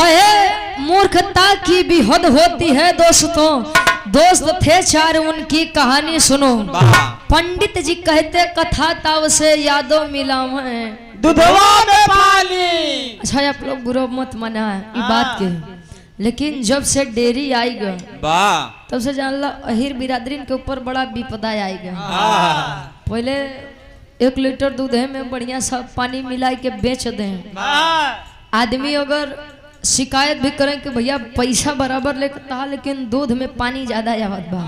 कहे मूर्खता की भी हद होती है दोस्तों, दोस्त थे चार उनकी कहानी सुनो। पंडित जी कहते कथा ताव से यादों मिला मैं दुधवा में पानी। अच्छा आप लोग बुरा मत माना ये बात के, लेकिन जब से डेयरी आएगा तब से जान ला अहिर बिरादरीन के ऊपर बड़ा विपदा आएगा। पहले 1 लीटर दूध है में बढ़िया सब पानी मिला के बेच दें। आदमी अगर शिकायत भी करें कि भैया पैसा बराबर लेता लेकिन दूध में पानी ज्यादा आवत बा,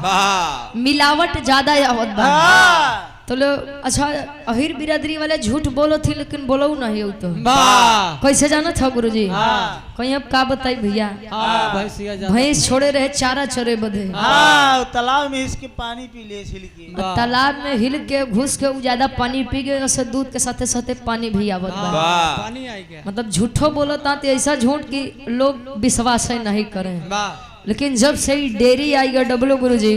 मिलावट ज्यादा आवत बा, तो लो अच्छा अहिर बिरादरी वाले झूठ बोलो थी लेकिन बोलो नहीं हो तो कैसे जाना था गुरुजी? कहीं अब का बताई भैया, भैंस छोड़े रहे चारा चरे बदे, तालाब में इसके पानी पी ले छिलके, तालाब में हिल के घुस के ज्यादा पानी पी गए, उससे दूध के साथे साथे पानी भी आवत बा। मतलब झूठो बोलता तो ऐसा झूठ कि लोग विश्वास नहीं करें। लेकिन जब से डेयरी आई गया डब्लू गुरुजी,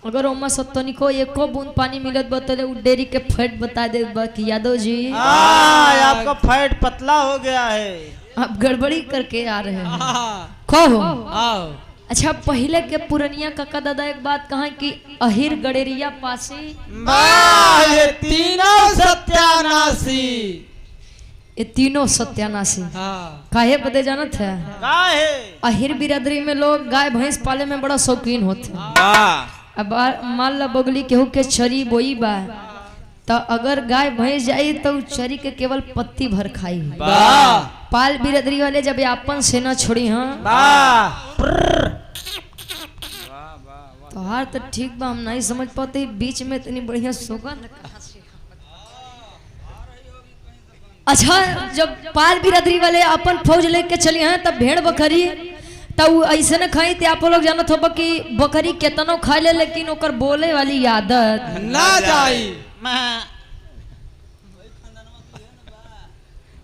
अगर ओमा सत्तनी को एको बूंद पानी मिलत बतले वो डेयरी के फैट बता दे कि यादव जी आपका फैट पतला हो गया है, आप गड़बड़ी करके आ रहे हैं। कहो अच्छा पहले के पुरनिया काका दादा एक बात कहा कि अहिर गड़ेरिया पासी ये तीनों सत्यानाशी, ये तीनों सत्यानाशी काहे बदे जानत है? अहिर बिरादरी में लोग गाय भैंस पाले में बड़ा शौकीन होते हैं। अब मान ला बगली केहू के चरी बोई बा तो अगर गाय भैंस जाई तो चरी के केवल पत्ती भर खाई। पाल बिरादरी वाले जब आपन सेना छोड़ी तो हार तो ठीक बा, हम नहीं समझ पाते बीच में इतनी बढ़िया सोगन। अच्छा जब पाल बिरादरी वाले अपन फौज लेके चली हैं तब भेड़ बकरी तब ऐसे न खाई थे। आप लोग जानत हो कि बकरी केतनो खा ले लेकिन ओकर बोले वाली आदत ना जाई।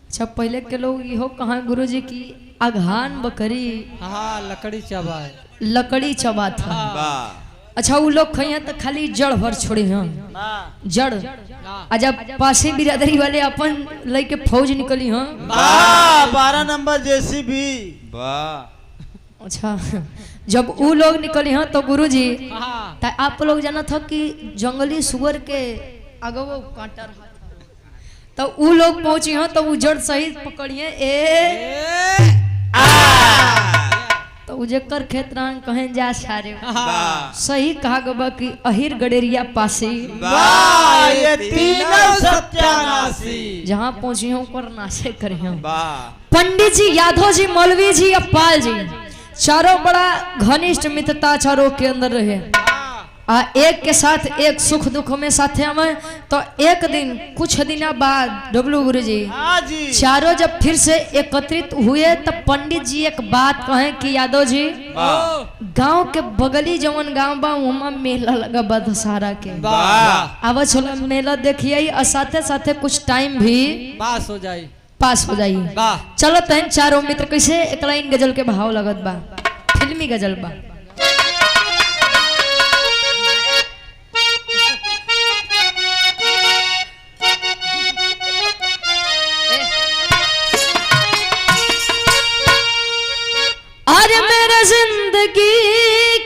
अच्छा पहले के लोग इहो कहा गुरुजी की अघान बकरी लकड़ी चबा था। अच्छा वो लोग खाई तो खाली जड़ भर छोड़े हैं जड़। जब पासी बिरादरी वाले अपन लेके फौज निकली हैं 12 नंबर जैसी भी। अच्छा जब वो लोग निकली हैं तो गुरुजी आप लोग जाना था कि जंगली सुअर के अगो कांटा तो वो लोग पहुंची हैं तो वो जड़ सहित पकड़िए तो जेकर खेत रंग कहें जा सारे सही कहा गबा कि अहिर गड़ेरिया पासी ये तीनों सत्यानाशी जहाँ पहुंची हूँ पर नाशे करे हैं। पंडित जी, यादव जी, मौलवी जी, अप्पाल जी चारों बड़ा घनिष्ठ मित्रता चारों के अंदर रहे। एक के साथ एक सुख दुख में साथे हमें तो एक दिन कुछ दिन बाद डब्लू गुरुजी चारों जब फिर से एकत्रित हुए तब पंडित जी एक बात कहे कि यादव जी गांव के बगली जवन गांव बा वहाँ मेला लगा बा दशहरा के, अब चलो मेला देखिए और साथे साथे कुछ टाइम भी पास हो जाइए। चलो तहन चारों मित्र कैसे एक लाइन गजल के भाव लगत बा, फिल्मी गजल बा। अरे मेरा जिंदगी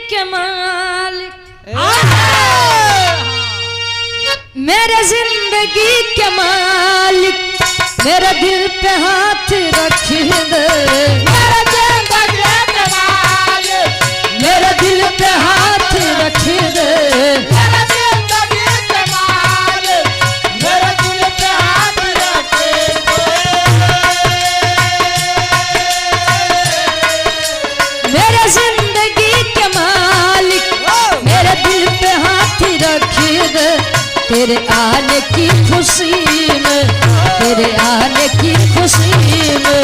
के मालिक, मेरे जिंदगी के मालिक, मेरे दिल पे हाथ रख दे, मेरे दिल पे हाथ रख दे, मेरे जिंदगी के मालिक, मेरे दिल पे हाथ रख दे, तेरे आने की खुशी में, तेरे आने की खुशी में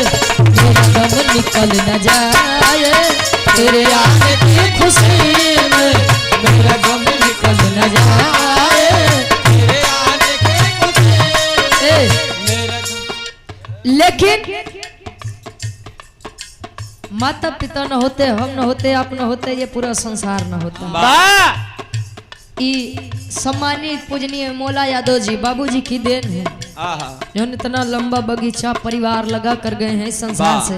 मेरा गम निकल न जाए, तेरे आने की खुशी में मेरा गम निकल न जाए, तेरे आने की खुशी मेरा गम। लेकिन माता पिता न होते, हम न होते, आप न होते, ये पूरा संसार न होता। सम्मानित पूजनीय मौला यादव जी बाबूजी की देन है जो इतना लंबा बगीचा परिवार लगा कर गए हैं संसार से।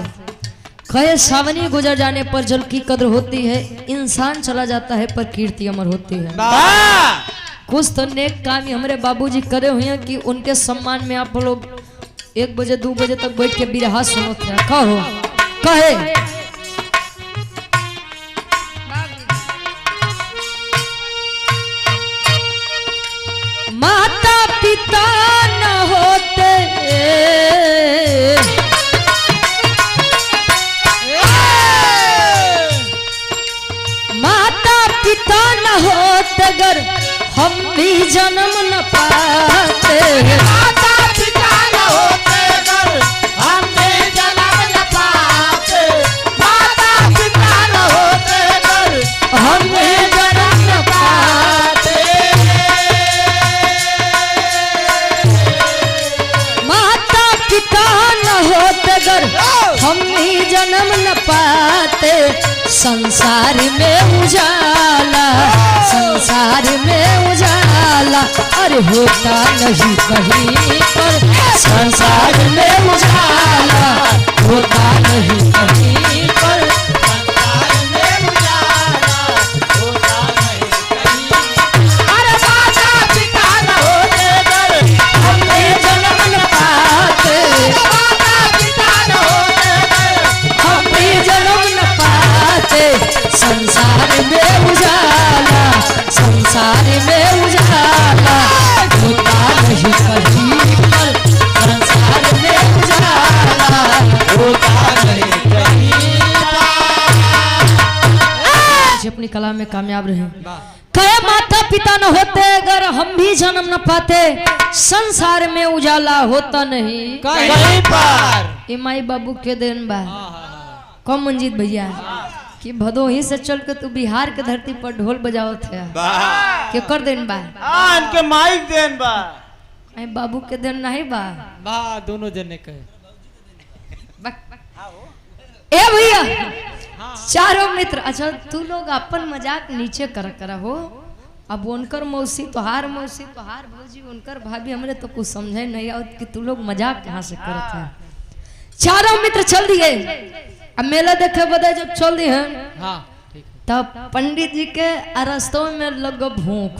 कहे सावनी गुजर जाने पर जल की कद्र होती है, इंसान चला जाता है पर कीर्ति अमर होती है। कुछ तो नेक काम ही हमारे बाबूजी करे हुए हैं कि उनके सम्मान में आप लोग 1 बजे 2 बजे तक बैठ के बिरहा सुनो थे। कहो कहे माता पिता न होते पिता न होते अगर हम भी जन्म न पाते। माता पिता न होते अगर हम भी जन्म न पाते। माता पिता न होते अगर हम भी जन्म न पाते। माता पिता न होते अगर हम भी जन्म न पाते। संसार में उजाला, संसार में उजाला, अरे होता नहीं कहीं पर। संसार में उजाला होता नहीं कहीं पर। संसार में उजाला होता नहीं कहीं। अरे माता पिता न होते अगर हम भी जन्म न पाते। माता पिता न होते अगर हम भी जन्म न पाते। संसार में उजाला, संसार में उजाला होता नहीं कहीं पर। संसार में उजाला होता नहीं कहीं। अपनी कला में कामयाब रहे। कहे माता पिता न होते अगर हम भी जन्म न पाते। संसार में उजाला होता नहीं कहीं पर। ये माई बाबू के देन बा। कौन मंजीत भैया कि भदोही से चल के तू बिहार के धरती पर ढोल बजाओ थे के कर देन बा। इनके माइक देन बा। आई बाबू के देन नहीं बा। दोनों जने कहे ए भैया चारों मित्र। अच्छा तू लोग अपन मजाक नीचे करा हो। अब उनकर मौसी तोहार भौजी उनकर भाभी हमरे तो कुछ समझे नहीं आओ कि तू लोग मजाक कहाँ से करते हैं। चारों मित्र चल दिए। अब मेला देखे बदे जब चल दिए हैं हाँ ठीक है। तब पंडित जी के रास्तों में लग भूख।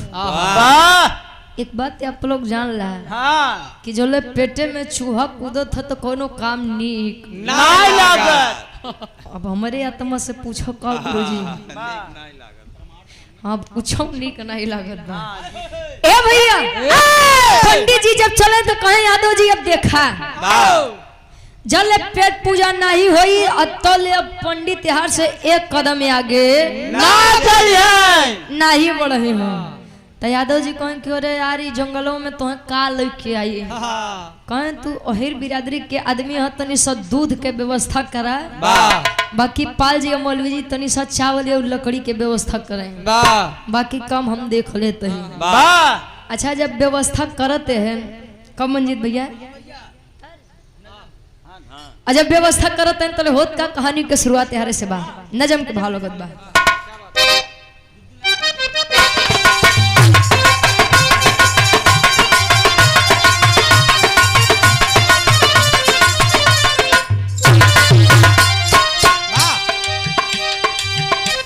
एक बात आप लोग जान ला हाँ। कि जो ले पेटे में चूहा कूदत है तो कोनो काम नीक नहीं लागत। अब हमारे आत्मा से पूछो का गुरुजी। हाँ पूछो नीक नहीं लागत बा। ए भैया पंडित जी जब चले तो कहे यादव जी अब देखा जल पेट पूजा नहीं हुई अतल पंडित यार से 1 कदम आगे ना चलिए नहीं बढ़े हो। तो यादव जी कहें कि अरे यार जंगलों में तो का लेके आई कहें तू अहिर बिरादरी के आदमी है तनी सा दूध के व्यवस्था करा। बाकी पाल जी और मौलवी जी तनी सा चावल और लकड़ी के व्यवस्था करें। बाकी काम हम देख लेते हैं। अच्छा जब व्यवस्था करते हैं कब मंजीत भैया जब व्यवस्था करते हैं तो होत का कहानी के शुरुआत यार से बा नजम के भाव लगत बा।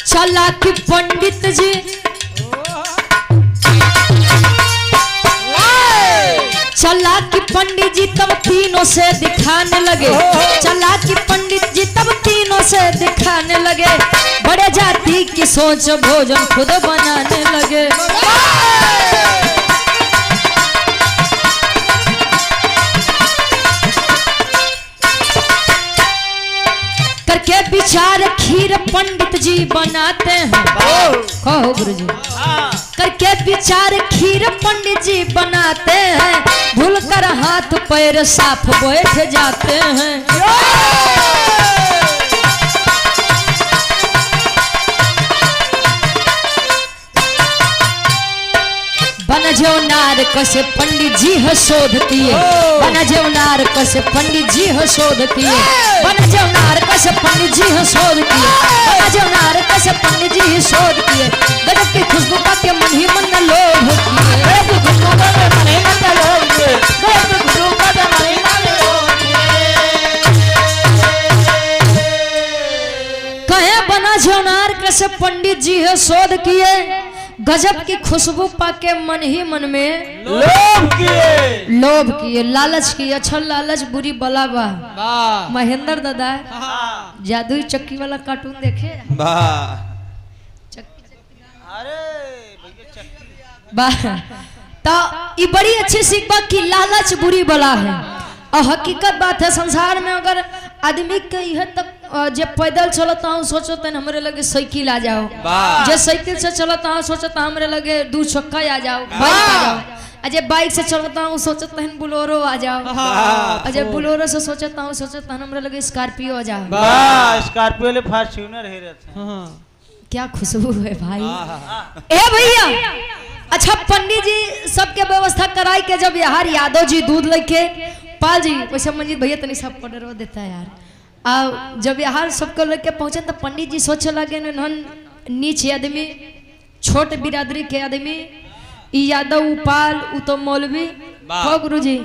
चला कि पंडित जी चला कि पंडित जी तब तीनों से दिखाने लगे। चला कि पंडित जी तब तीनों से दिखाने लगे। बड़े जाति की सोच भोजन खुद बनाने लगे। करके विचार खीर पंडित जी बनाते हैं। कहो गुरुजी करके विचार खीर पंडित जी बनाते हैं। भूल कर हाथ पैर साफ बैठ जाते हैं। बन जो नार कसे पंडित जी है शोध किए। बन जो नार कसे पंडित जी है शोध किए। बन जो नार कसे पंडित जी है शोध किए। बन जो नार कसे पंडित जी है शोध किए। गजब की खुशबू का के मन ही मन लोभ जौनार कैसे पंडित जी है शोध किए, गजब की खुशबू पाके मन ही मन में लोभ किए, लालच किए। अच्छा लालच बुरी बला बा। वाह महेंद्र दादा हाँ जादुई चक्की वाला कार्टून देखे? वाह, तो ये बड़ी अच्छी सीख बा कि लालच बुरी बला है। और हकीकत बात है संसार में अगर आदमी के यह तक जे पैदल चलता हूँ सोचता है हमरे लगे साइकिल आ जाओ, जे साइकिल से चलता हूँ सोचता हमरे लगे 2 चक्का आ जाओ, बाइक आ जाओ। अजय बाइक से चलता हूँ सोचता है बुलोरो आ जाओ, अजय बुलोरो से सोचता हूँ हमरे लगे स्कॉर्पियो आ जाओ। स्कॉर्पियो ले फॉर्च्यूनर है रहते हैं। क्या खुशबू है भाई। ए भैया अच्छा पंडित जी सबके व्यवस्था कराई के जब यार यादव जी दूध लेके पाल जी वैसे मंजीत भैया तनी सब ऑर्डर देता है यार। आ जब यार सबको लेके पहुंचे तो पंडित जी सोचे लगे नीच आदमी छोट बिरादरी के आदमी यादव उपाल उ तो मौलवी हो गुरु जी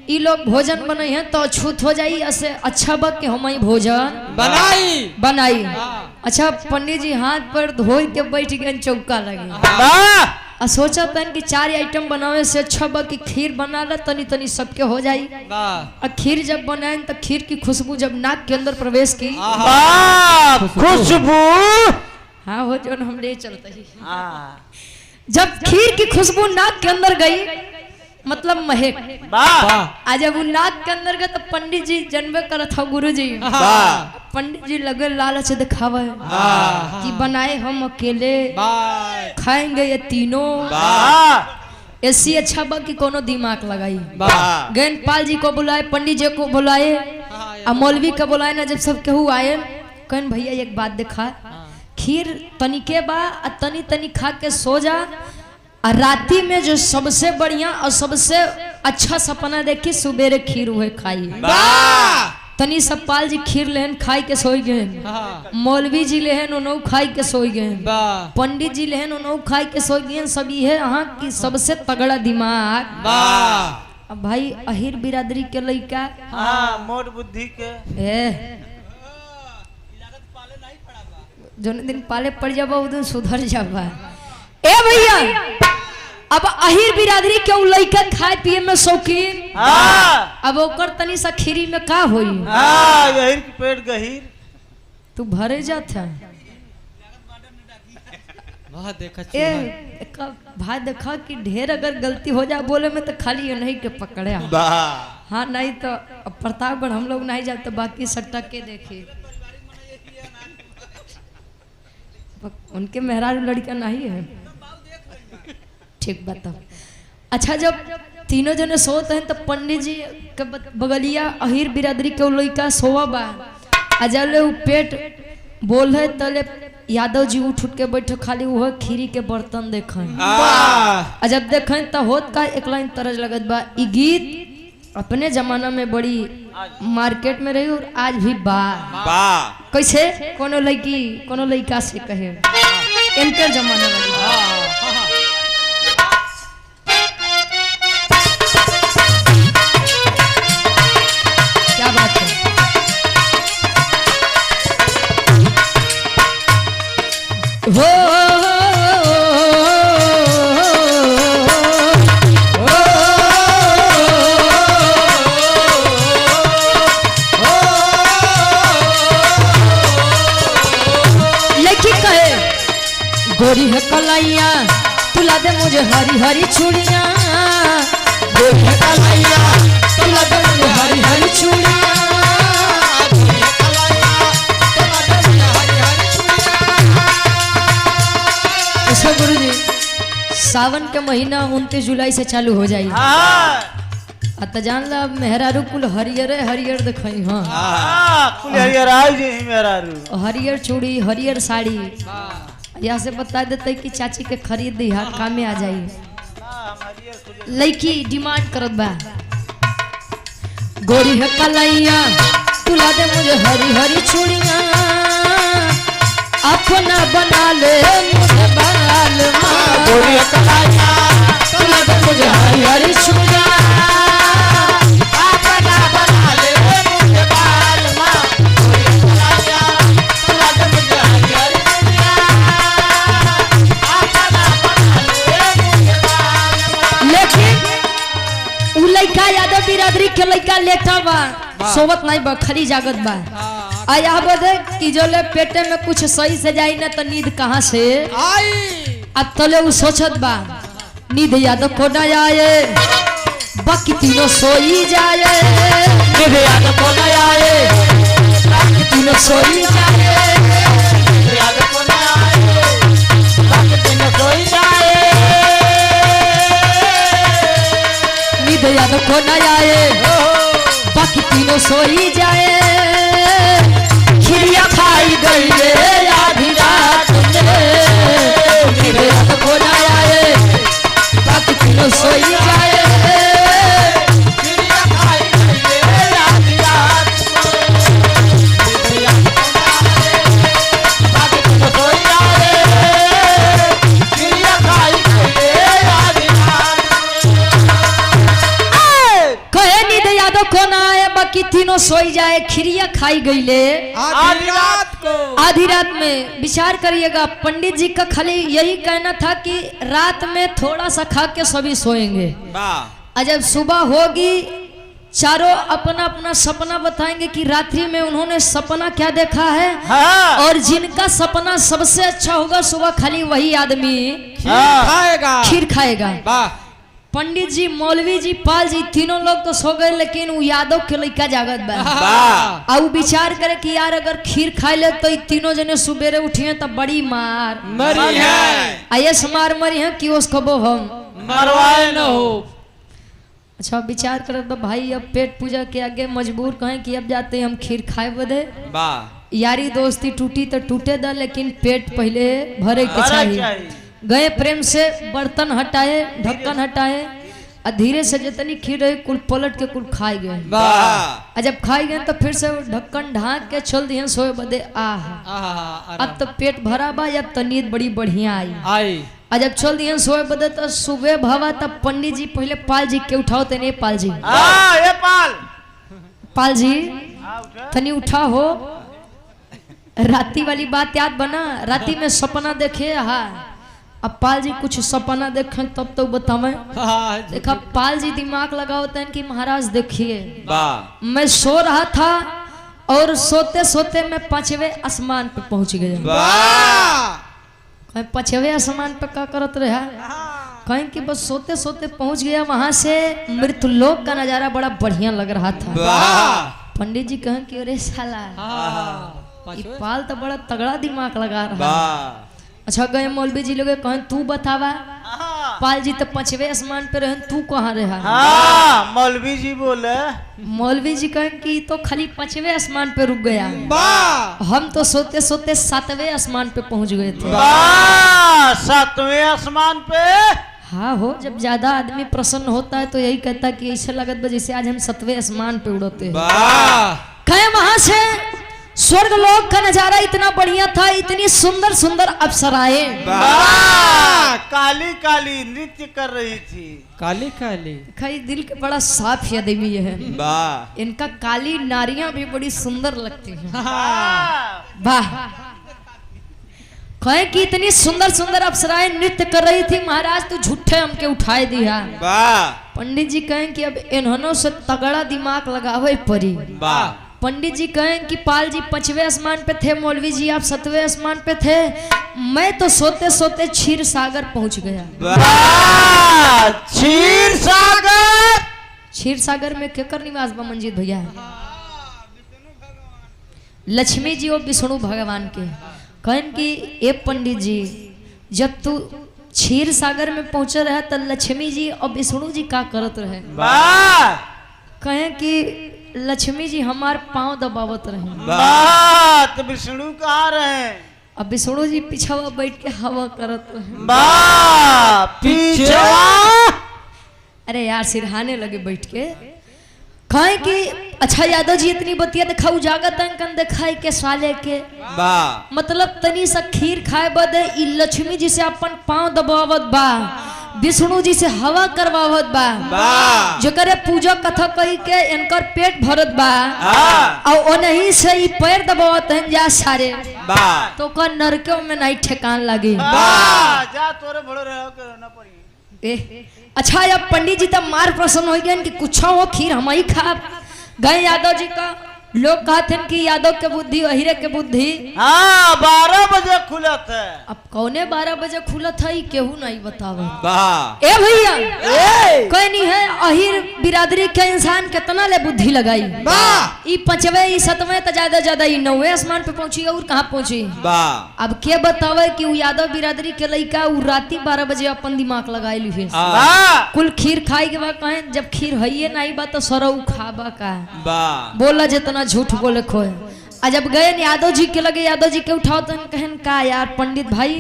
ई लोग भोजन बनाई है तो छूत हो जाई ऐसे अच्छा बक के हम भोजन बनाई। अच्छा पंडित जी हाथ पर धो के बैठ गए चौका लगे और सोचा तन कि 4 आइटम बनावे से अच्छा बा कि खीर बना ले तनी तनी सबके हो जाई। और खीर जब बनाए तो खीर की खुशबू जब नाक के अंदर प्रवेश की खुशबू हाँ हो जो हम ले चलते ही जब खीर की खुशबू नाक के अंदर गई मतलब महक आज जब वो नाक के अंदर गए तो पंडित जी जन्मे करत हो गुरु जी। पंडित जी लगे लालच दिखावे कि बनाए हम अकेले खाएंगे ये तीनों, ऐसी अच्छा बा कि कोनो दिमाग लगाई। गैन पाल जी को बुलाए, पंडित जी को बुलाए और मौलवी को बुलाए ना। जब सब केहू आए कहन भैया एक बात दिखा, खीर तनिके बा तनी तनी खा के सो जा और राती में जो सबसे बढ़िया और सबसे अच्छा सपना देखी सुबेरे खीर हुए खाई। तनी सप्पाल जी खीर लेहन खाई के सोई गए, मौलवी जी लेहन उन्हों खाई के सोई गए, पंडित जी लेहन उन्हों खाई के सोई गए। सब ये यहाँ की सबसे तगड़ा दिमाग। अब भाई अहिर बिरादरी के लड़का मोट बुद्धि के जो दिन पाले पड़ जाबा उस दिन सुधर जाबा। ए भैया अब अहिर बिरादरी के लड़का खाए पिए में शौकीन, अब ओकर तनी सा खीरी में का होई गहीर की पेट गहीर तू भरे जाता भाई देखा कि ढेर अगर गलती हो जाए बोले में तो खाली ये नहीं के पकड़े हाँ नहीं तो प्रतापगढ़ हम लोग नहीं जाते बाकी सट्टा के देखे उनके मेहरारू लड़का नहीं है ठीक बताओ। अच्छा जब तीनों जने सोते हैं तो पंडित जी के बगलिया अहिर बिरादरी के लड़का सोवा बा अजले उ पेट बोल है तले यादव जी उठ के बैठे खाली वह खीरी के बर्तन देखें जब देखें तो होत का एक लाइन तरज लगत बा। ई गीत अपने जमाना में बड़ी मार्केट में रही और आज भी बा कैसे कोनो लड़की कोनो लड़का से कहे इनके जमाना में क्या बात है। हो गोरी है कलाइया तुला दे मुझे हरी हरी चूड़िया, गोरी है कलाइया तुला दे मुझे हरी हरी चूड़िया, ऐसा गुरु जी सावन के महीना 29 जुलाई से चालू हो जाए तो जान ला मेहरारू कुल हरियर हरियर दिखाई। हाँ कुल हरियर आई जी मेहरारू हरियर चूड़ी हरियर साड़ी यहाँ से बता देते कि चाची के खरीद दी हाथ काम में आ जाइए। लड़की डिमांड करत बा गोरी है कलाइया तुला दे मुझे हरी हरी चूड़िया, अपना बना ले मुझे बाल माँ, गोरी है कलाइया तुला दे मुझे हरी हरी चूड़िया, अपना बना ले मुझे बाल माँ, गोरी है कलाइया तुला दे मुझे हरी हरी सोवत नहीं बा खाली जागत बा आया बदे कि जोले पेटे में कुछ सही से जाई ना तो नींद कहाँ से आई अब तले वो सोचत बा नींद याद को न आए बाकी तीनों सोई जाए नींद याद को न आए बाकी तीनों सोई जाए नींद याद को न आए बाकी तीनों सोई जाए नींद याद को न आए बाकी तीनों सोई जाए खिरिया खाई गई रे आधी रात में नींद याद को न आए बाकी तीनों सोई जाए चिड़िया खाई गई रे आधी रात नींद याद को न आए बाकी तीनों सोई जाए चिड़िया खाई गई रे आधी रात कहे नींद यादो को ना आए बाकी तीनों सोई जाए खिरिया खाई गईले आधी रात को आधी रात में विचार करिएगा पंडित जी का खाली यही कहना था कि रात में थोड़ा सा खा के सभी सोएंगे और जब सुबह होगी चारों अपना अपना सपना बताएंगे कि रात्रि में उन्होंने सपना क्या देखा है हाँ और जिनका सपना सबसे अच्छा होगा सुबह खाली वही आदमी खाएगा खीर खाएगा वाह पंडित जी मौलवी जी पाल जी तीनों लोग तो सो गए लेकिन वो यादव के लड़का जागत बा वाह और विचार करे कि यार अगर खीर खाए ले तो तीनों जने सुबेरे उठिए तो बड़ी मार मरी है आइए मार मरी है कि उसको वो हम मरवाए न हो अच्छा विचार करे तो भाई अब पेट पूजा के आगे मजबूर कहें कि अब जाते हम खीर खाए बदे यारी दोस्ती टूटी तो टूटे दा लेकिन पेट पहले भरे के चाहिए गए प्रेम से बर्तन हटाए ढक्कन हटाए और धीरे से जितनी खीर रही कुल पलट के कुल खाए गए और जब खाए गए तो फिर से ढक्कन ढाक के चल दिए सोए बदे अब तो पेट भरा बा अब तो नींद बड़ी बढ़िया आई और जब चल दिए सोए बदे तो सुबह भवा तब पंडित जी पहले पाल जी के उठाओ तेने पाल जी ये पाल जी तनी उठा हो राती वाली बात याद बना राती में सपना देखे हाँ अब पाल जी कुछ सपना देखें तब तो बतावे देखा पाल जी दिमाग लगाते हैं कि महाराज देखिए मैं सो रहा था और सोते सोते मैं 5वें आसमान पे पहुंच गया कहीं 5वें आसमान पे क्या करत रहा कहीं कि बस सोते सोते पहुंच गया वहां से मृत्युलोक का नजारा बड़ा बढ़िया लग रहा था पंडित जी कहें कि अरे साला ये पाल तो बड़ा तगड़ा दिमाग लगा रहा है अच्छा गए मौलवी जी लोग कहें तू बतावा पाल जी तो 5वें आसमान पे रहे तू कहाँ रहा हाँ मौलवी जी बोले मौलवी जी कहें कि तो खाली 5वें आसमान पे रुक गया हम तो सोते सोते 7वें आसमान पे पहुंच गए थे 7वें आसमान पे हाँ हो जब ज्यादा आदमी प्रसन्न होता है तो यही कहता कि ऐसा लगता जैसे आज हम 7वें आसमान पे उड़ते कहे वहां से स्वर्ग लोक का नजारा इतना बढ़िया था इतनी सुंदर सुंदर अप्सराएं काली काली नृत्य कर रही थी काली काली खाई दिल के बड़ा साफ आदमी है इनका काली नारियां भी बड़ी सुंदर लगती हैं वाह कहे कि इतनी सुंदर सुंदर अप्सराएं नृत्य कर रही थी महाराज तू झूठे हमके उठाए दिया पंडित जी कहें कि अब इन्होंने से तगड़ा दिमाग लगावे पड़ी पंडित जी कहें कि पाल जी 5वें आसमान पे थे मौलवी जी आप 7वें आसमान पे थे मैं तो सोते सोते क्षीर सागर पहुंच गया क्षीर सागर में केकर निवास बा मंजीत भैया लक्ष्मी जी और विष्णु भगवान के कहें कि ए पंडित जी जब तू क्षीर सागर में पहुंचे रहे तो लक्ष्मी जी और विष्णु जी का करत रहे कहें कि लक्ष्मी जी हमार पांव दबावत रहे तो विष्णु कहाँ रहे अब विष्णु जी पीछवा बैठ के हवा करत रहे अरे यार सिरहाने लगे बैठ के कहे कि अच्छा यादव जी इतनी बतिया दिखाऊ जागत अंकन दिखाई के साले के मतलब तनी सा खीर खाए बदे ई लक्ष्मी जी से अपन पांव दबावत बा विष्णु जी से हवा करवावत बा जो करे पूजा कथा कही के इनकर पेट भरत बा और ओनही से ई पैर दबावत हैं जा सारे तो का नरकों में नहीं ठेकान लगे जा तोरे भड़ो रहो के रहना पड़ी अच्छा अब पंडित जी तब मार प्रसन्न हो गए कि कुछ हो खीर हम ही खा गए यादव जी का लोग कहते हैं कि यादव के बुद्धि हीरे के बुद्धि। हाँ 12 बजे खुलत है। अब कौने 12 बजे खुलत है केहू नहीं बतावे। वाह ए भैया कोई नहीं है अहिर बिरादरी के इंसान कितना ले बुद्धि लगाई। ई 5वें ई 7वें तो ज्यादा ई 9वें आसमान पे पहुंची और कहाँ पहुंची। वाह अब के बतावे कि उ यादव बिरादरी के लड़का उ राती 12 बजे अपन दिमाग लगाई ली कुल खीर खाई के बाद कहे जब खीर है नहीं बा तो सरऊ खाबा का वाह बोला जितना झूठ बोले खोए। आ जब गए यादव जी के लगे यादव जी के उठाओ तो कहन का यार पंडित भाई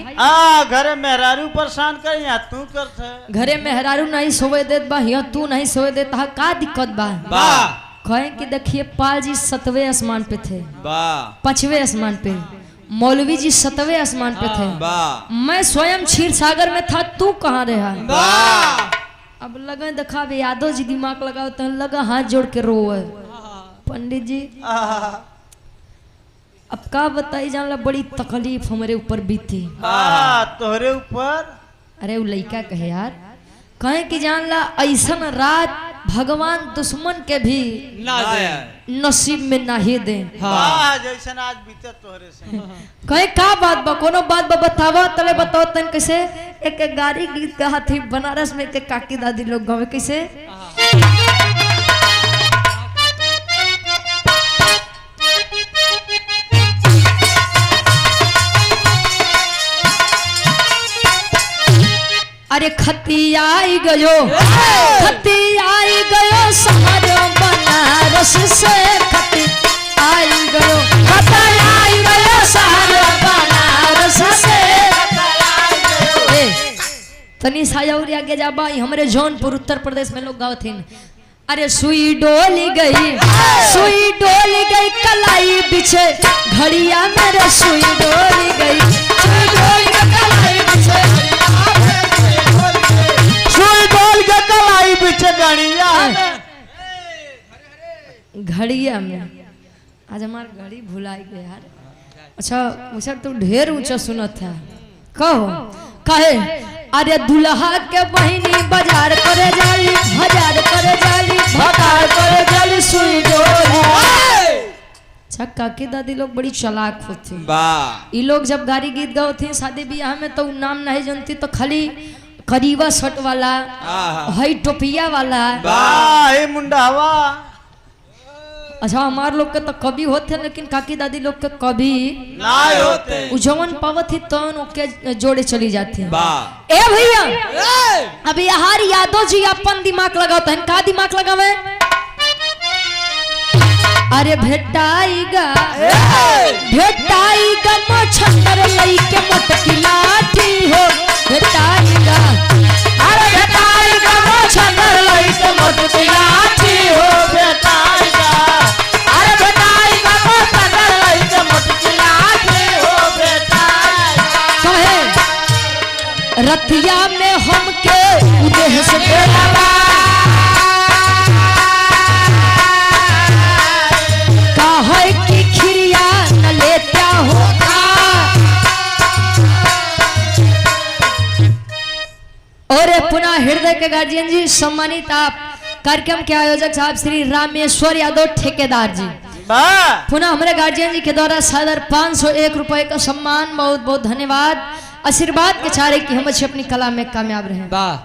घरे मेहरारू परेशान कर या तू करते घरे मेहरारू नहीं सोवे देत बा यहाँ तू नहीं सोवे देता है का दिक्कत बा। वाह कहे कि देखिए पाल जी 7वें आसमान पे थे वाह 5वें आसमान पे मौलवी जी 7वें आसमान पे थे वाह मैं स्वयं क्षीर सागर में था तू कहाँ रहा। वाह अब लगा देखा बे यादव जी दिमाग लगाओ तो लगा हाथ जोड़ के रोए पंडित जी अब का बताई जानला बड़ी तकलीफ हमारे ऊपर बीती। तोहरे ऊपर अरे वो लड़का कहे यार कहे कि जानला ऐसन रात भगवान दुश्मन के भी ना दे नसीब में नाही दे। जैसन आज बीते तोहरे से कहे का बात बा कोनो बात बा बतावा तले बताओ तन कैसे एक गाड़ी गीत कहा थी बनारस में के काकी दादी लोग गावे कैसे अरे खतियाई गयो शहर बनारस से खतियाई गयो शहर बनारस से। तनी साया और आगे जा भाई हमारे जौनपुर उत्तर प्रदेश में लोग गाँव थे। अरे सुई डोली गई कलाई पीछे घड़िया मेरे सुई डोली गई कलाई पीछे घड़िया में आज हमार घड़ी भुलाई गया यार। अच्छा मुझे तो ढेर ऊंचा सुना था कहो कहे अरे दुल्हा के बहिनी बाजार करे जाली भकार करे जाली सुई डोली। अच्छा काकी दादी लोग बड़ी चालाक होती वाह ये लोग जब गाड़ी गीत गाओ थे शादी ब्याह में तो नाम नहीं जानती तो खाली करीबा शर्ट वाला हई टोपिया वाला मुंडावा। अच्छा हमार लोग के तो कभी होते लेकिन काकी दादी लोग के कभी नहीं होते जवन पावत ही तो ओके जोड़े चली जाते हैं। वाह ए भैया अब यार यादव जी अपन दिमाग लगाते हैं का दिमाग लगावे। अरे भेटाईगा मछंदर लई के मोटकी लाठी हो भेटाईगा। अरे भेटाईगा मछंदर लई के मोटकी लाठी हो भेटाईगा। अरे भेटाईगा मछंदर लई के मोटकी लाठी हो भेटाईगा। कहे रतिया में हमके उदेह से डेरावा है कि खिरिया न लेता होगा। और पुनः हृदय के गार्जियन जी सम्मानित आप कार्यक्रम के आयोजक साहब श्री रामेश्वर यादव ठेकेदार जी पुनः हमारे गार्जियन जी के द्वारा सादर 501 रुपए का सम्मान बहुत बहुत धन्यवाद। आशीर्वाद के चारे की हम अच्छी अपनी कला में कामयाब रहे। वाह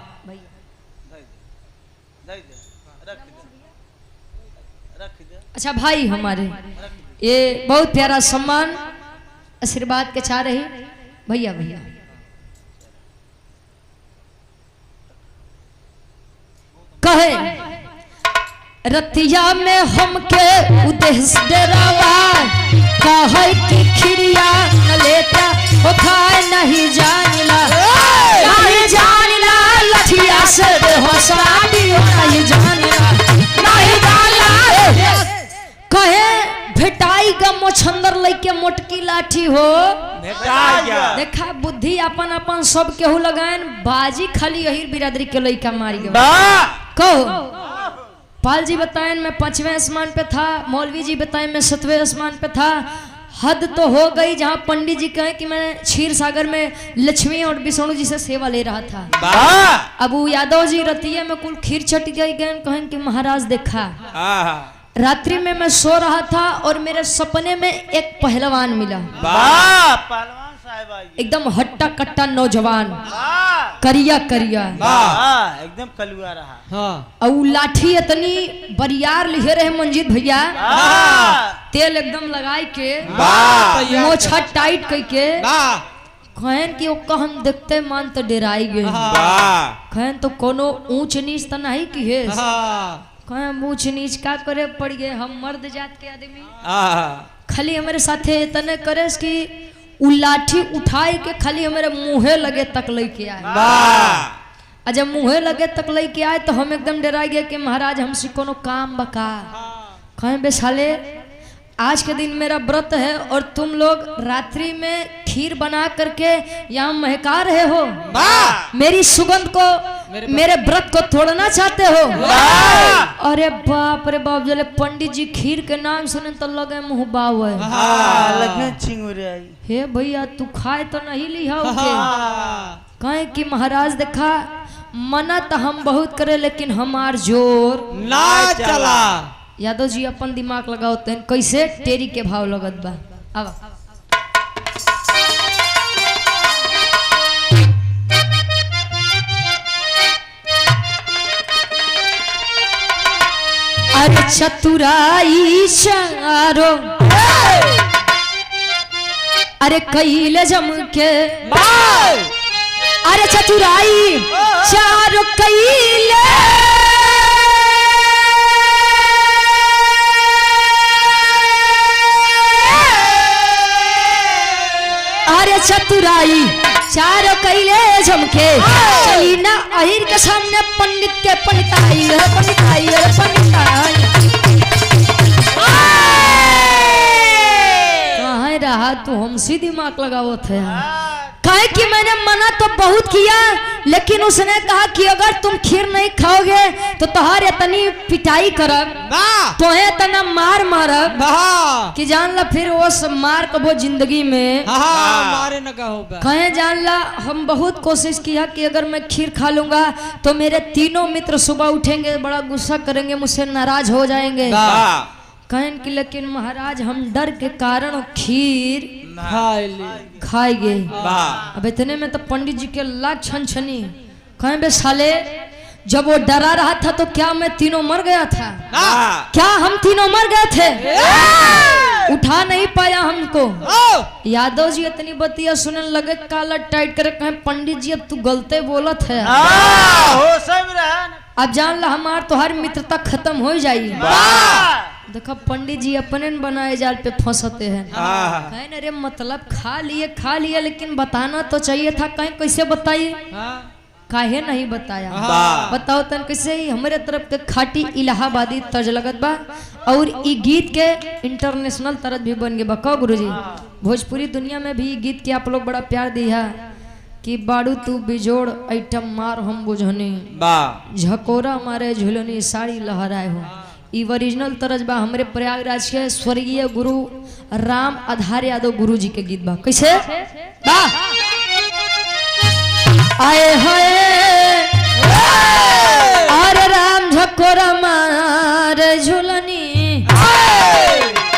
अच्छा भाई हमारे ये बहुत प्यारा सम्मान आशीर्वाद के चाह रही भैया कहे रतिया में हमके उद्देश्य डेरावा कहे कि खिरिया न लेता हो खाए नहीं जानिला लठिया से होसाडी नहीं जानिला कहे भेटाई का मोछंदर लेके मोटकी लाठी हो देखा बुद्धि अपन अपन सब केहू लगाएन बाजी खाली यही बिरादरी के लइका मारी गए। कहो पाल जी बताएं मैं 5वें आसमान पे था मौलवी जी बताएं मैं 7वें आसमान पे था। हद तो हो गई जहाँ पंडित जी कहें कि मैं क्षीर सागर में लक्ष्मी और विष्णु जी से सेवा ले रहा था। अब वो यादव जी रतिया में कुल खीर छट गई गए कहें कि महाराज देखा रात्रि में मैं सो रहा था और मेरे सपने में एक पहलवान मिला। वाह पहलवान साहब आई। एकदम हट्टा कट्टा नौजवान, वाह करिया करिया, वाह एकदम कलुआ रहा। हाँ और लाठी इतनी बरियार लिए रहे मंजीत भैया, वाह तेल एकदम लगाई के, वाह मोछा टाइट करके, वाह कहन कि ओका हम देखते मान तो डेराई गए। वाह कहन तो कोनो ऊंच नीच तो नहीं की है, हाँ कहन ऊंच नीच का करे पड़ गए, हम मर्द जात के आदमी हाँ खाली हमारे साथे इतने करे कि उ लाठी उठाई के खाली हमारे मुँहे लगे तक लेके आए। वाह जब मुँहे लगे तक लेके आए तो हम एकदम डरा गए कि महाराज हमसे कोनो काम बका। कहें बे साले आज के दिन मेरा व्रत है और तुम लोग रात्रि में खीर बना करके यहाँ महका रहे हो, मेरी सुगंध को, मेरे व्रत को तोड़ना चाहते हो। अरे बाप रे बाप, जले पंडित जी खीर के नाम सुने तो लगे मुँह बावे। लगन चिंगुरे आई। हे भैया तू खाए तो नहीं लिया के, कहे कि महाराज देखा मना तो हम बहुत करे लेकिन हमार जोर ना चला। यादव जी अपन दिमाग लगाओ तेन कैसे टेरी के भाव लगत बा। अब अरे चतुराई चारो, अरे कैले जम के, अरे चतुराई चारो कैले, अरे चतुराई चारों कैले झमके, चली ना अहिर के सामने पंडित के पंडिताई पंडिताई पंडिताई। कहाँ रहा तू, हमसे दिमाग लगाओ थे। कहे कि मैंने मना तो बहुत किया लेकिन उसने कहा कि अगर तुम खीर नहीं खाओगे तो तुम्हारे इतनी पिटाई करब, तो है इतना मार मारब कि जान ला फिर वो मार कबो जिंदगी में मारे न कहो। कहे जान ला हम बहुत कोशिश किया कि अगर मैं खीर खा लूंगा तो मेरे तीनों मित्र सुबह उठेंगे, बड़ा गुस्सा करेंगे, मुझसे नाराज हो जाएंगे। कहें कि लेकिन महाराज हम डर के कारण खीर खाएंगे। अब इतने में तो पंडित जी के लाख छन छनी। कहें बे साले जब वो डरा रहा था तो क्या मैं तीनों मर गया था? क्या हम तीनों मर गए थे? उठा नहीं पाया हमको। यादव जी इतनी बतिया सुनने लगे, काला टाइट करे, कहें पंडित जी अब तू गलते बोलत है, अब जान ला हमार तुम्हारी मित्रता खत्म हो जाएगी। देखो पंडित जी अपने बनाए जाल पे फंसते हैं। कहें अरे मतलब खा लिए लेकिन बताना तो चाहिए था, कहीं कैसे बताइए? काहे नहीं बताया? बताओ तन कैसे? ही हमारे तरफ के खाटी इलाहाबादी तर्ज लगत बा और ई गीत के इंटरनेशनल तरज भी बन गए बा। कहो गुरुजी भोजपुरी दुनिया में भी गीत के आप लोग बड़ा प्यार दिया कि बाड़ू तू बिजोड़ आइटम मार हम बुझनी, झकोरा मारे झुलनी साड़ी लहराए हो। ई ओरिजिनल तरज बा हमरे प्रयागराज के स्वर्गीय गुरु राम आधार यादव गुरु जी के गीत बा। कैसे बा? आए हाय अरे राम झकोरा मारे झुलनी,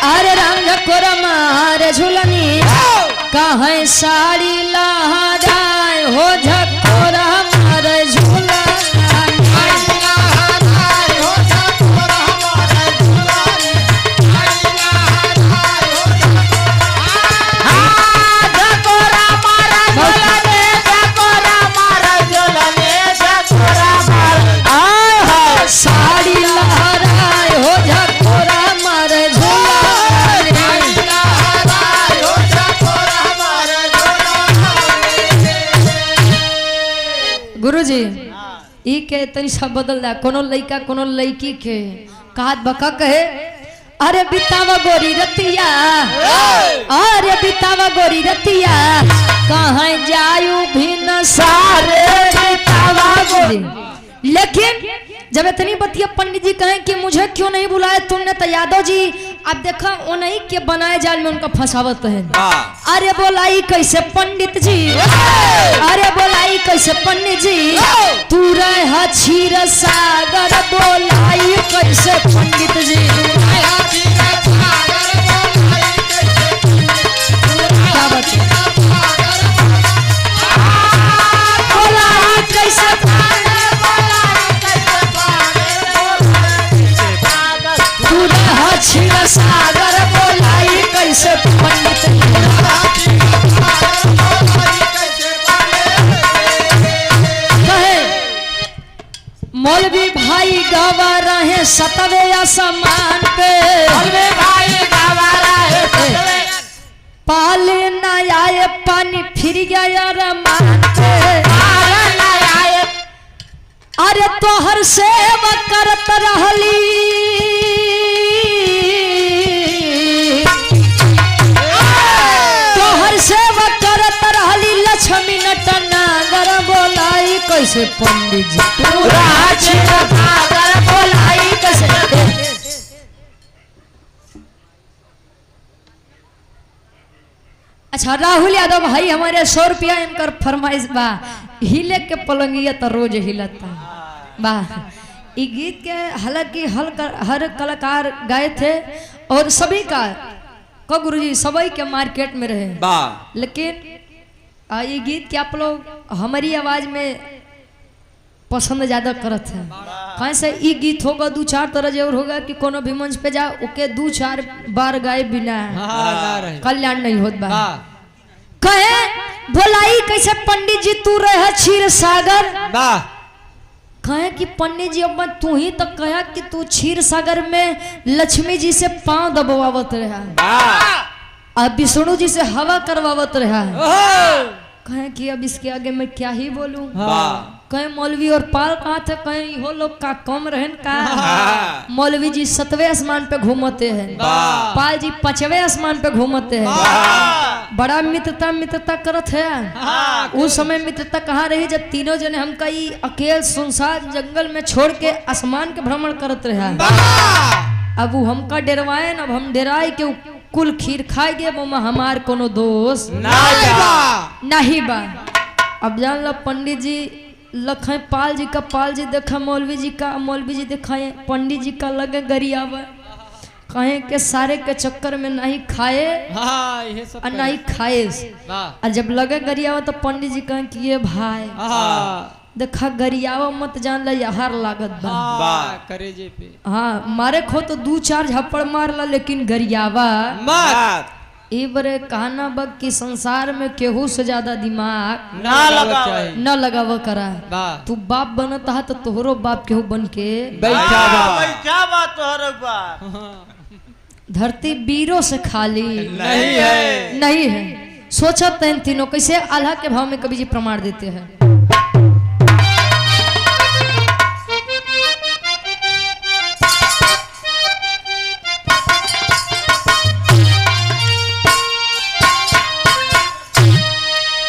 अरे राम झकोरा मारे झुलनी, कहीं साड़ी लहराए हो झकोरा मारे झुलनी। साड़ी लहराए हो झकोरा मारे गुरुजी ई के तनी सब बदल दा। कोनो लइका कोनो लइकी के कहत बका कहे अरे बितावा गोरी रतिया, अरे बितावा गोरी रतिया, कहाँ जायू भी न सारे बितावा गोरी। लेकिन जब इतनी बतिया पंडित जी कहें कि मुझे क्यों नहीं बुलाया तुमने, तो यादव जी अब देखो उन्हीं के बनाए जाल में उनका फंसावत है। वाह अरे बोलाई कैसे पंडित जी, अरे बोलाई कैसे पंडित जी, तू रहा क्षीर सागर, बोलाई कैसे पंडित जी, क्या बात है? बोलाई कैसे, तू रहा क्षीर सागर, बोलाई कैसे पंडित जी। मौलवी भाई गवा रहे सतवे आसमान पे, पाले न आए पानी फिर गया रमान पे, अरे तोहर सेवा करत रहली, तोहर सेवा करत रहली, लक्ष्मी नटनागर, बोलाई कैसे पंडित जी, बोलाई कैसे। अच्छा राहुल यादव भाई हमारे 100 रुपया इनकर फरमाइश बा, हिले के पलंगिया तो रोज हिलता बा। ये गीत के हालांकि हर कलाकार गाए थे और सभी का गुरुजी सभी के मार्केट में रहे, लेकिन ये गीत के आप लोग हमारी आवाज में पसंद ज्यादा करत है। कहीं से ये गीत होगा 2-4 तरह जरूर होगा कि कोनो भी मंच पे जा ओके 2-4 बार गाए बिना कल्याण नहीं होत बा। कहे बोलाई कैसे पंडित जी, तू रह क्षीर सागर, कहे कि पंडित जी अब तू ही तो कहा कि तू क्षीर सागर में लक्ष्मी जी से पांव दबावत रहा, अब विष्णु जी से हवा करवावत रहा, कहे कि अब इसके आगे मैं क्या ही बोलूं। कहे मौलवी और पाल कहाँ थे, कहे हो लोग का कम रहन का। मौलवी जी 7वें आसमान पे घूमते हैं, पाल जी 5वें आसमान पे घूमते हैं। बड़ा मित्रता करत है। उस समय मित्रता कहाँ रही जब तीनों जने हम कई अकेले सुनसान जंगल में छोड़ के आसमान के भ्रमण करत रहे। अब वो हमका डरवाए, अब हम डराए के कुल खीर खाए गए, वो हमार कोनो दोस्त नहीं बा। अब जान लो पंडित जी लखे पाल जी का, पाल जी देखा मौलवी जी का, मौलवी जी देखा पंडित जी का, लगे गरियावा कहे के सारे के चक्कर में नहीं खाए और नहीं खाए। और जब लगे गरियावा तो पंडित जी कहे कि ये भाई देखा गरियावा मत जान ला यार लागत बा करे जे पे। हाँ मारे खो तो 2-4 झप्पड़ मार ला, लेकिन गरियावा ई बरे कहना बग कि संसार में केहू से ज्यादा दिमाग न लगाव करा। तू बाप बनता है तो तोहरो बाप केहू बन के धरती वीरों से खाली नहीं है। सोचते हैं तीनों कैसे आल्हा के भाव में कवि जी प्रमाण देते हैं।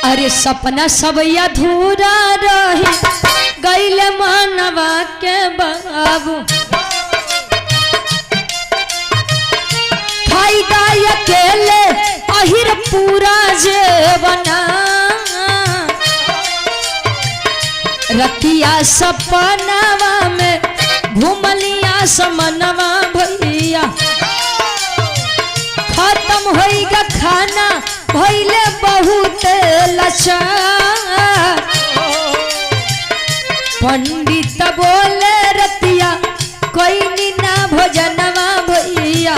अरे सपना सब अधूरा रही गईल मानवा के बाबू, खाई गाय अकेले अहिर पूरा जेवना, रतिया सपनावा में घूमलिया समनवा भैया, खत्म होइगा खाना भइले बहुत लाचार। पंडित बोले रतिया कोई ना भोजनवा भैया,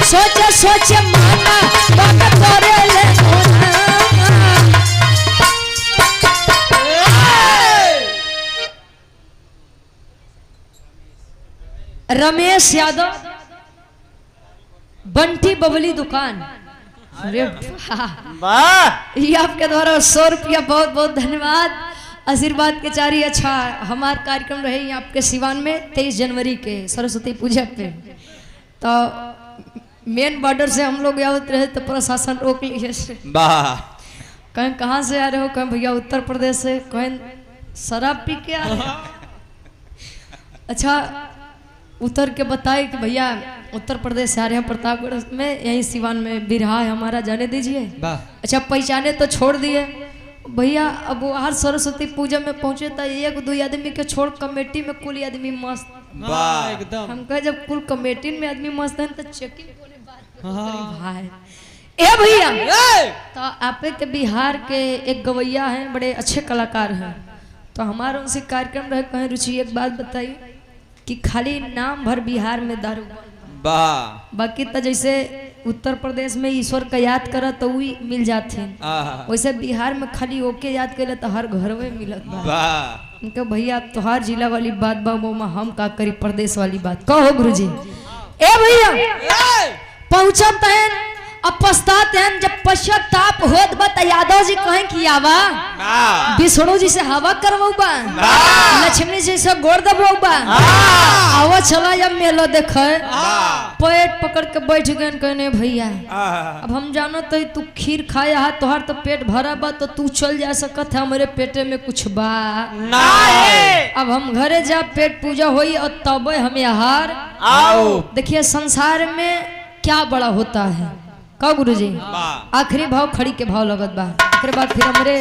सोचे सोचे माना बात करे ले रमेश यादव बंटी बबली दुकान। अरे ये आपके द्वारा 100 रुपया बहुत बहुत धन्यवाद। आशीर्वाद के चारी अच्छा हमारा कार्यक्रम रहे आपके सिवान में 23 जनवरी के सरस्वती पूजा पे। तो मेन बॉर्डर से हम लोग आवत रहे तो प्रशासन रोक लिए। कहीं कहाँ से आ रहे हो, कहीं भैया उत्तर प्रदेश से, कहीं शराब पी के आ रहे। अच्छा उतर के बताए कि भैया उत्तर प्रदेश से आ रहे हैं प्रतापगढ़ में, यहीं सिवान में बिरहा है हमारा, जाने दीजिए। वाह अच्छा पहचाने तो छोड़ दिए भैया। अब वो हर सरस्वती पूजा में पहुंचे तो एक दो आदमी के छोड़ कमेटी में कुल आदमी मस्त। वाह एकदम हम कहे जब कुल कमेटी में आदमी मस्त है तो चेकिंग कोने बात हाँ। भाई। ए भैया ए! तो आप के बिहार के एक गवैया हैं, बड़े अच्छे कलाकार हैं, तो हमारा उनसे कार्यक्रम रहे, कहीं रुचि एक बात बताइए कि खाली नाम भर बिहार में दारू, वाह बाकी तो जैसे उत्तर प्रदेश में ईश्वर का याद करा तो वही मिल जाते हैं, आहा, वैसे बिहार में खाली ओके याद करे तो हर घर में मिलत बा। वाह उनके भैया तोहार जिला वाली बात बा, वो में हम का करी प्रदेश वाली बात कहो गुरुजी। ए भैया ए! पहुंचत हैं अब पछतात हैं, जब पश्चाताप होत बा त यादव जी कहें कि आवा वाह विष्णु जी से हवा करवाऊ बा, वाह। लक्ष्मी जी से गोड़ दबाऊ बा, आवा चला जब मेलो देखे, वाह पेट पकड़ के बैठ गए कहने भैया आहा, अब हम जानो तो तू खीर खाया है, तोहार तो पेट भरा बा तो तू चल जा सकत है, हमारे पेटे में कुछ बा नहीं अब हम घरे जा पेट पूजा होई और तब हम आहार आओ देखिए संसार में क्या बड़ा होता है का गुरुजी। वाह आखिरी भाव खड़ी के भाव लगत बा, ओकरे बाद फिर हमरे